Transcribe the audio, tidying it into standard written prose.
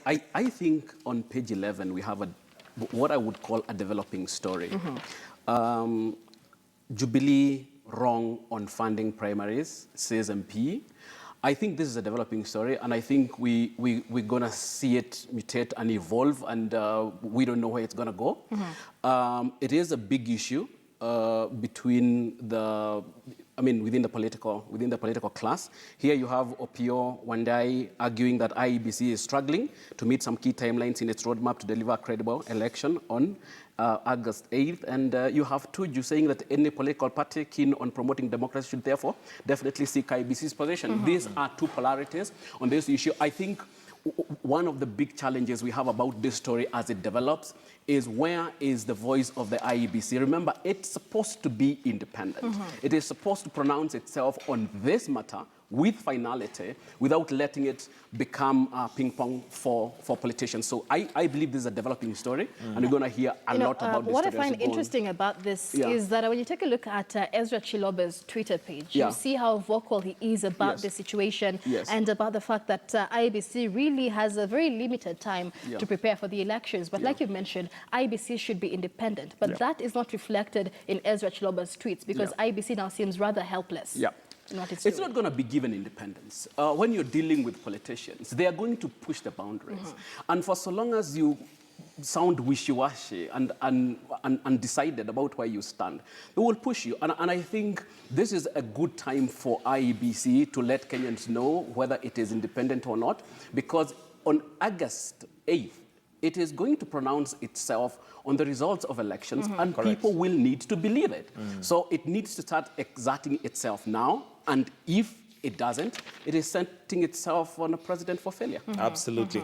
I think on page 11 we have what I would call a developing story. Jubilee wrong on funding primaries, says MP. I think this is a developing story, and I think we're going to see it mutate and evolve, and we don't know where it's going to go. It is a big issue within the political class. Here you have Opio Wandai arguing that IEBC is struggling to meet some key timelines in its roadmap to deliver a credible election on August 8th. And you have Tuju saying that any political party keen on promoting democracy should therefore definitely seek IEBC's position. These are two polarities on this issue. I think one of the big challenges we have about this story as it develops is where is the voice of the IEBC? Remember, it's supposed to be independent. It is supposed to pronounce itself on this matter with finality without letting it become ping pong for politicians. So I believe this is a developing story, and we're going to hear a lot about this. What I find interesting about this is that when you take a look at Ezra Chiloba's Twitter page, you see how vocal he is about the situation and about the fact that IEBC really has a very limited time to prepare for the elections. But like you mentioned, IEBC should be independent. But that is not reflected in Ezra Chiloba's tweets because IEBC now seems rather helpless. It's not going to be given independence. When you're dealing with politicians, they are going to push the boundaries. And for so long as you sound wishy-washy and undecided about where you stand, they will push you. And I think this is a good time for IEBC to let Kenyans know whether it is independent or not, because on August 8th, it is going to pronounce itself on the results of elections, and people will need to believe it. So it needs to start exerting itself now, and if it doesn't, it is setting itself on a precedent for failure. Absolutely.